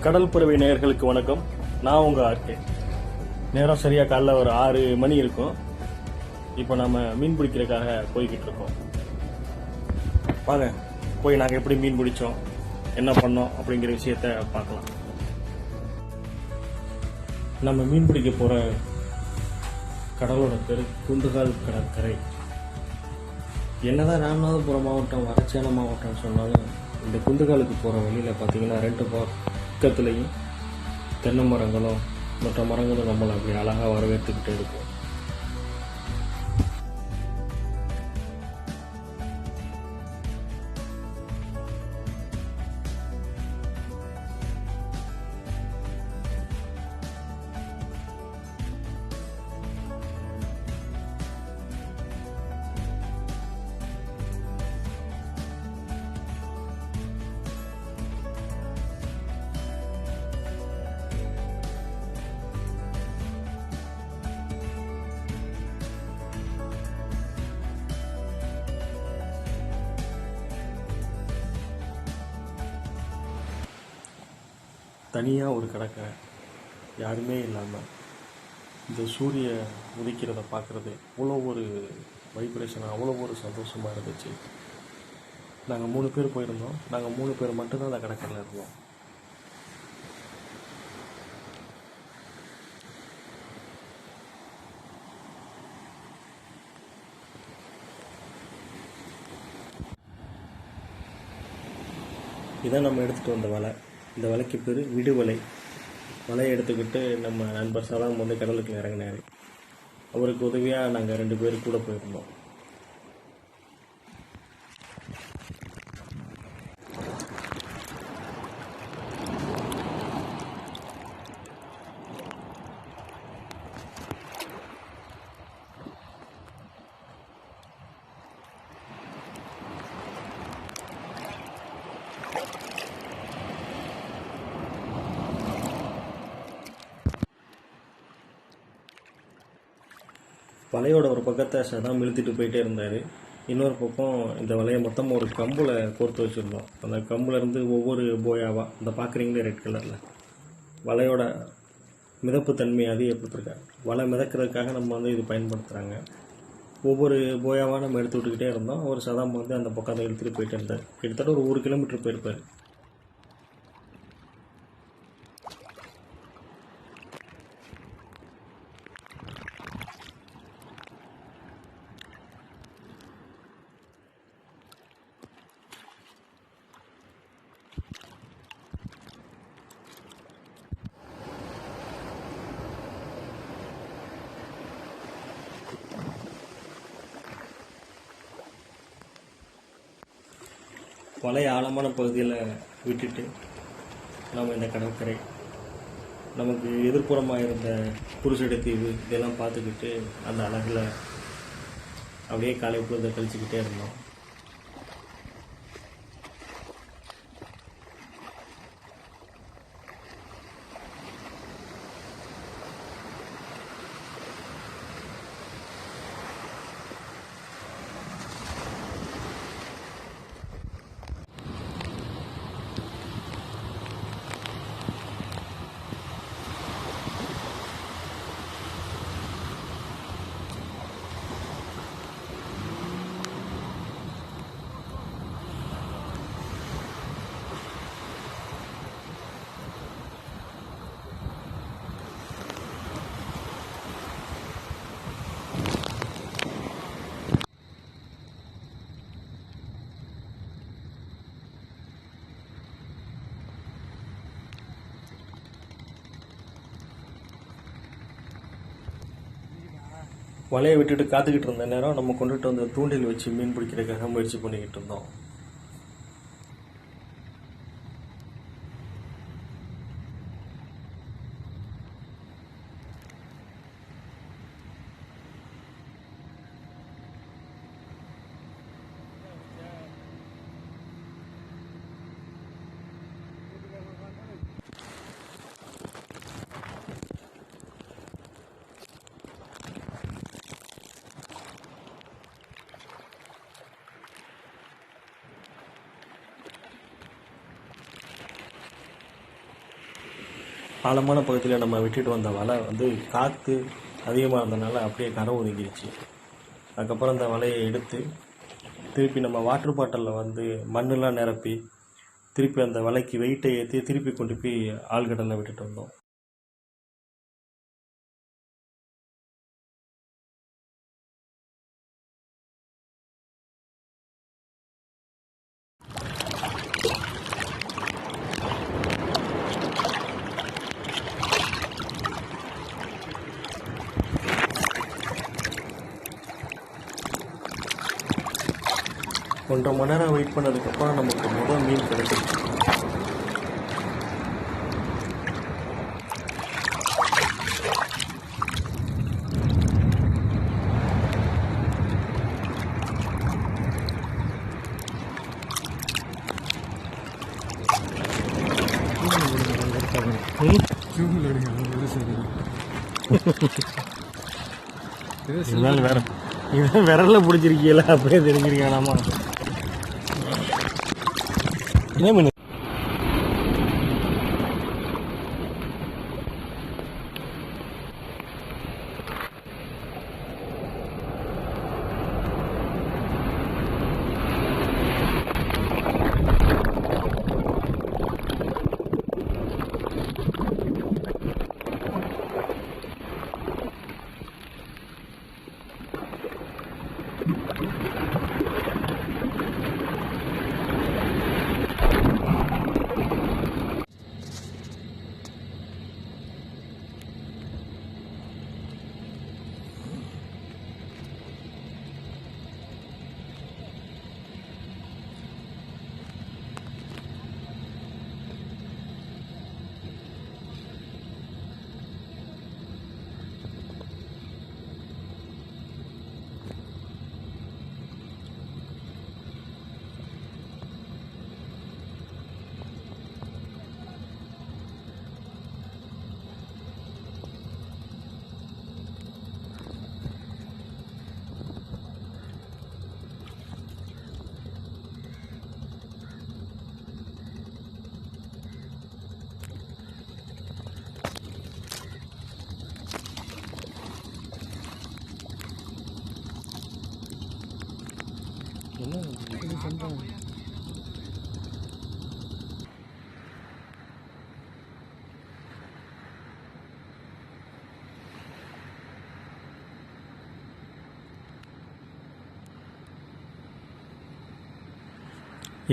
கடல் பறவை நேயர்களுக்கு வணக்கம். நான் உங்க ஆர்கே. நேரம் சரியா காலைல ஒரு 6 மணி இருக்கும். இப்போ நம்ம மீன் பிடிக்கிறதுக்காக போய்கிட்டு இருக்கோம். வாங்க போய் நாங்கள் எப்படி மீன் பிடிச்சோம், என்ன பண்ணோம் அப்படிங்கிற விஷயத்த பார்க்கலாம். நம்ம மீன் பிடிக்க போற கடலோட பேர் குந்துகால் கடற்கரை. என்னதான் ராமநாதபுரம் மாவட்டம், வடசேலம் மாவட்டம் சொன்னாலும் இந்த குந்துகாலுக்கு போகிற வழியில் பார்த்தீங்கன்னா 2 பக்கத்துலேயும் தென்னை மரங்களும் மற்ற மரங்களும் நம்மளை அப்படி அழகாக வரவேற்றுக்கிட்டே இருக்கும். தனியாக ஒரு கடற்கரை, யாருமே இல்லாமல் இந்த சூரிய உதிக்கிறத பார்க்குறது அவ்வளோ ஒரு வைப்ரேஷனாக, அவ்வளோ ஒரு சந்தோஷமாக இருந்துச்சு. நாங்கள் 3 பேர் போயிருந்தோம். நாங்கள் 3 பேர் மட்டும்தான் அந்த கடற்கரையில் இருந்தோம். இதான் நம்ம எடுத்துகிட்டு வந்த வலை. இந்த வலைக்கு பேர் விடுவலை. வலையை எடுத்துக்கிட்டு நம்ம நண்பர் சதாம் வந்து கடலுக்கு இறங்கினார். அவருக்கு உதவியாக நாங்கள் 2 பேர் கூட போயிருந்தோம். வலையோட ஒரு பக்கத்தை சதாம் இழுத்துட்டு போயிட்டே இருந்தார். இன்னொரு பக்கம் இந்த வலையை மொத்தமாக ஒரு கம்பில் கோர்த்து வச்சுருந்தோம். அந்த கம்புலேருந்து ஒவ்வொரு போயாவாக, இந்த பார்க்குறீங்களே ரெட் கலரில், வலையோட மிதப்பு தன்மையை அதிகப்படுத்திருக்காங்க. வலை மிதக்கிறதுக்காக நம்ம வந்து இது பயன்படுத்துகிறாங்க. ஒவ்வொரு போயாவாக நம்ம எடுத்து விட்டுக்கிட்டே இருந்தோம். ஒரு சதாம் வந்து அந்த பக்கம் அதை இழுத்துட்டு போயிட்டே இருந்தார். கிட்டத்தட்ட ஒரு 1 கிலோமீட்டர் போயிருப்பார். வலையை ஆழமான பகுதியில் விட்டுட்டு நம்ம இந்த கடற்கரை, நமக்கு எதிர்ப்புறமாக இருந்த குருசடை தீவு இதெல்லாம் பார்த்துக்கிட்டு அந்த அழகில் அப்படியே காலை பொழுதை கழிச்சுக்கிட்டே இருந்தோம். வலையை விட்டுட்டு காத்துக்கிட்டு இருந்த நேரம் நம்ம கொண்டுட்டு வந்த தூண்டில் வச்சு மீன் பிடிக்கிறதுக்காக முயற்சி பண்ணிக்கிட்டு இருந்தோம். ஆழமான பகுதியில் நம்ம விட்டுட்டு வந்த வலை வந்து காற்று அதிகமாக இருந்தனால அப்படியே கரை ஒதுங்கிடுச்சு. அதுக்கப்புறம் அந்த வலையை எடுத்து திருப்பி நம்ம வாட்டர் பாட்டிலில் வந்து மண்ணெலாம் நிரப்பி திருப்பி அந்த வலைக்கு வெயிட்டை ஏற்றி திருப்பி கொண்டு போய் ஆழ்கடலில் விட்டுட்டு வந்தோம். ஒன்றரை மணி நேரம் வெயிட் பண்ணதுக்கப்புறம் நமக்கு முதல் மீன் கிடைச்சிருச்சு. விரல்ல பிடிச்சிருக்கீங்களா அப்படியே தெரிஞ்சிருக்கானாமா. என்ன மீன்?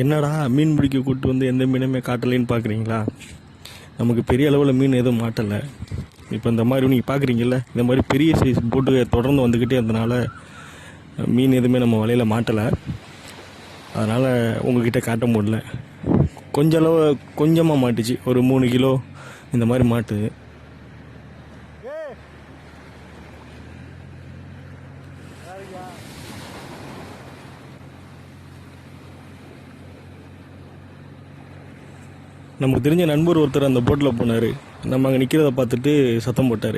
என்னடா மீன் பிடிக்க கூப்பிட்டு வந்து எந்த மீனுமே காட்டலைன்னு பார்க்குறீங்களா? நமக்கு பெரிய அளவில் மீன் எதுவும் மாட்டலை. இப்போ இந்த மாதிரி நீங்கள் பார்க்குறீங்கல்ல, இந்த மாதிரி பெரிய சைஸ் போட்டு தொடர்ந்து வந்துக்கிட்டே இருந்தனால மீன் எதுவுமே நம்ம வலையில் மாட்டலை. அதனால் உங்கள்கிட்ட காட்ட முடியல. கொஞ்சமாக மாட்டுச்சு, ஒரு 3 கிலோ இந்த மாதிரி மாட்டுது. நமக்கு தெரிஞ்ச நண்பர் ஒருத்தர் அந்த போட்டில் போனார். நம்ம அங்கே நிற்கிறத பார்த்துட்டு சத்தம் போட்டார்.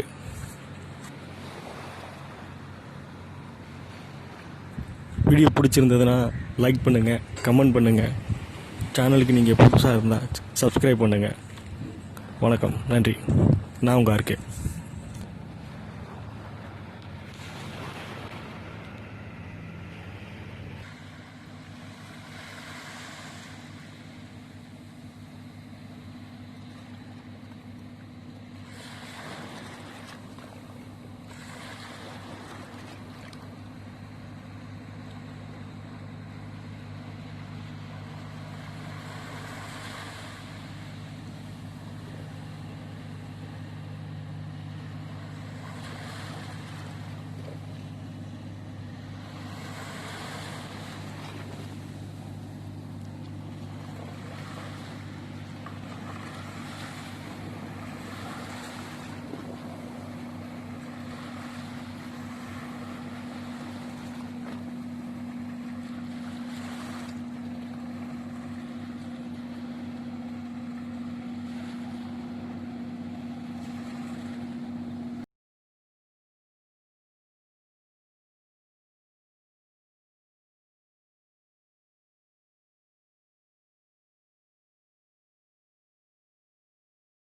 வீடியோ பிடிச்சிருந்ததுன்னா லைக் பண்ணுங்கள், கமெண்ட் பண்ணுங்கள். சேனலுக்கு நீங்கள் புதுசாக இருந்தால் சப்ஸ்கிரைப் பண்ணுங்கள். வணக்கம், நன்றி. நான் உங்கள் ஆர்கே.